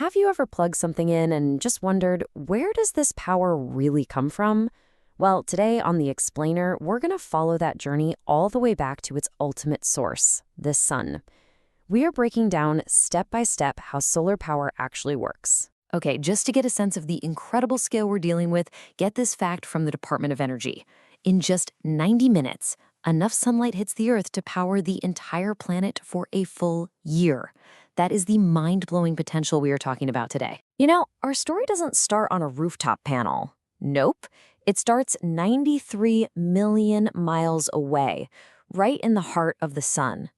Have you ever plugged something in and just wondered, where does this power really come from? Well, today on The Explainer, we're going to follow that journey all the way back to its ultimate source, the sun. We are breaking down step by step how solar power actually works. Okay, just to get a sense of the incredible scale we're dealing with, get this fact from the Department of Energy. In just 90 minutes, enough sunlight hits the Earth to power the entire planet for a full year. That is the mind-blowing potential we are talking about today. You know, our story doesn't start on a rooftop panel. Nope. It starts 93 million miles away, right in the heart of the sun.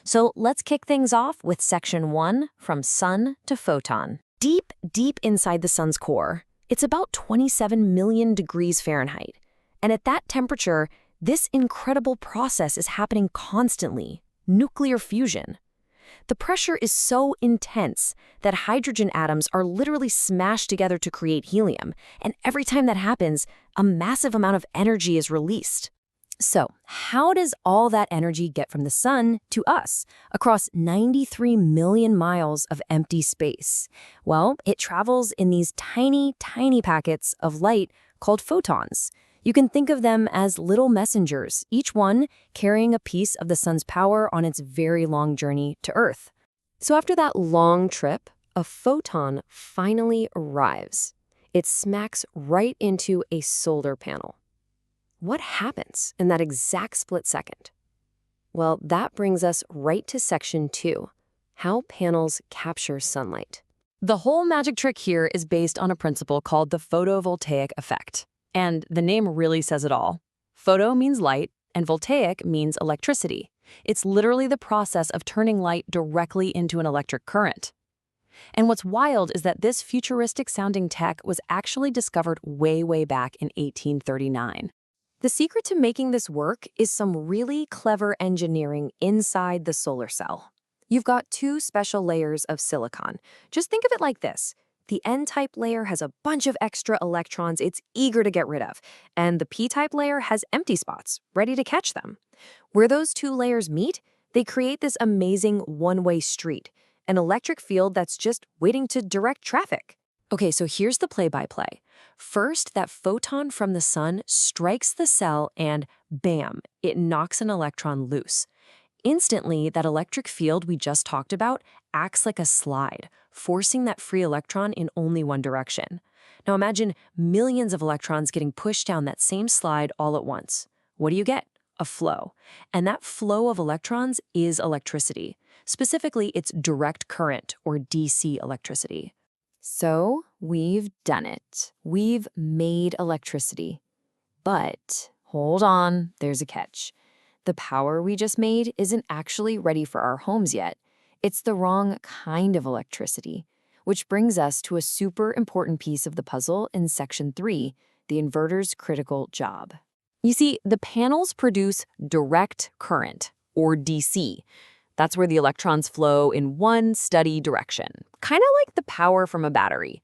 So let's kick things off with section 1, from sun to photon. Deep, deep inside the sun's core, it's about 27 million degrees Fahrenheit. And at that temperature, this incredible process is happening constantly: nuclear fusion. The pressure is so intense that hydrogen atoms are literally smashed together to create helium, and every time that happens, a massive amount of energy is released. So, how does all that energy get from the sun to us across 93 million miles of empty space? Well, it travels in these tiny, tiny packets of light called photons. You can think of them as little messengers, each one carrying a piece of the sun's power on its very long journey to Earth. So after that long trip, a photon finally arrives. It smacks right into a solar panel. What happens in that exact split second? Well, that brings us right to section 2, how panels capture sunlight. The whole magic trick here is based on a principle called the photovoltaic effect. And the name really says it all. Photo means light, and voltaic means electricity. It's literally the process of turning light directly into an electric current. And what's wild is that this futuristic-sounding tech was actually discovered way, way back in 1839. The secret to making this work is some really clever engineering inside the solar cell. You've got 2 special layers of silicon. Just think of it like this. The N-type layer has a bunch of extra electrons it's eager to get rid of, and the P-type layer has empty spots, ready to catch them. Where those 2 layers meet, they create this amazing one-way street, an electric field that's just waiting to direct traffic. Okay, so here's the play-by-play. First, that photon from the sun strikes the cell and bam, it knocks an electron loose. Instantly, that electric field we just talked about acts like a slide, forcing that free electron in only one direction. Now imagine millions of electrons getting pushed down that same slide all at once. What do you get? A flow. And that flow of electrons is electricity. Specifically, it's direct current, or DC electricity. So we've done it. We've made electricity. But hold on, there's a catch. The power we just made isn't actually ready for our homes yet. It's the wrong kind of electricity, which brings us to a super important piece of the puzzle in section 3, the inverter's critical job. You see, the panels produce direct current, or DC. That's where the electrons flow in one steady direction, kind of like the power from a battery.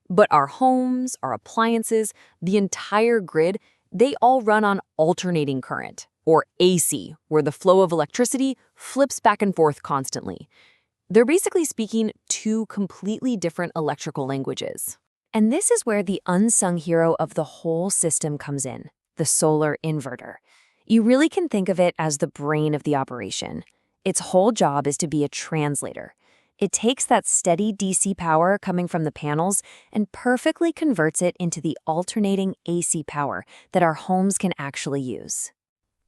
But our homes, our appliances, the entire grid, they all run on alternating current, or AC, where the flow of electricity flips back and forth constantly. They're basically speaking 2 completely different electrical languages. And this is where the unsung hero of the whole system comes in, the solar inverter. You really can think of it as the brain of the operation. Its whole job is to be a translator. It takes that steady DC power coming from the panels and perfectly converts it into the alternating AC power that our homes can actually use.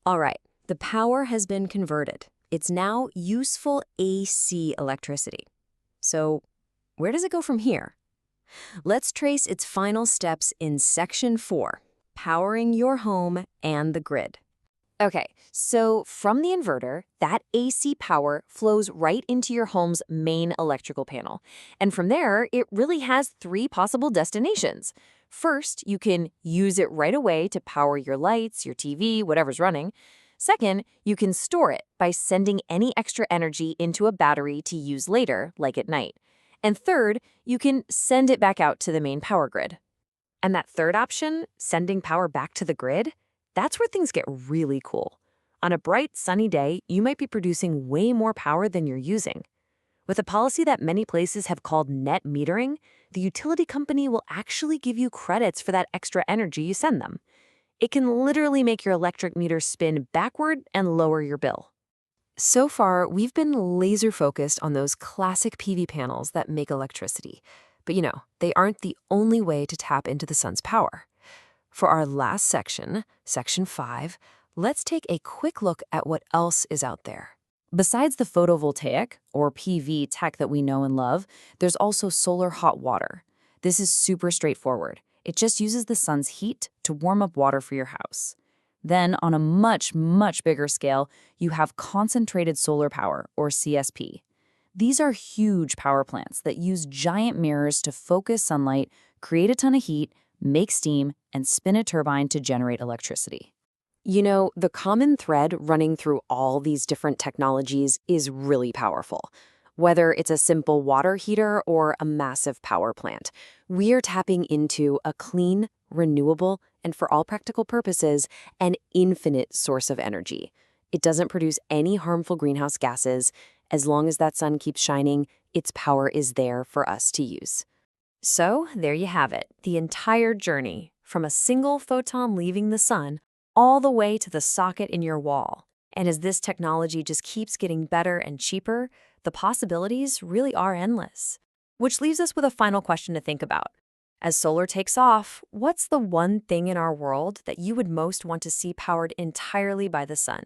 All right, the power has been converted. It's now useful AC electricity. So where does it go from here? Let's trace its final steps in section 4, powering your home and the grid. Okay, so from the inverter, that AC power flows right into your home's main electrical panel. And from there, it really has 3 possible destinations. First, you can use it right away to power your lights, your TV, whatever's running. Second, you can store it by sending any extra energy into a battery to use later, like at night. And third, you can send it back out to the main power grid. And that third option, sending power back to the grid, that's where things get really cool. On a bright, sunny day, you might be producing way more power than you're using. With a policy that many places have called net metering, the utility company will actually give you credits for that extra energy you send them. It can literally make your electric meter spin backward and lower your bill. So far, we've been laser focused on those classic PV panels that make electricity. But they aren't the only way to tap into the sun's power. For our last section, Section 5, let's take a quick look at what else is out there. Besides the photovoltaic, or PV tech that we know and love, there's also solar hot water. This is super straightforward. It just uses the sun's heat to warm up water for your house. Then, on a much, much bigger scale, you have concentrated solar power, or CSP. These are huge power plants that use giant mirrors to focus sunlight, create a ton of heat, make steam, and spin a turbine to generate electricity. The common thread running through all these different technologies is really powerful. Whether it's a simple water heater or a massive power plant, we are tapping into a clean, renewable, and for all practical purposes, an infinite source of energy. It doesn't produce any harmful greenhouse gases. As long as that sun keeps shining, its power is there for us to use. So there you have it, the entire journey, from a single photon leaving the sun all the way to the socket in your wall. And as this technology just keeps getting better and cheaper, the possibilities really are endless. Which leaves us with a final question to think about. As solar takes off, what's the one thing in our world that you would most want to see powered entirely by the sun?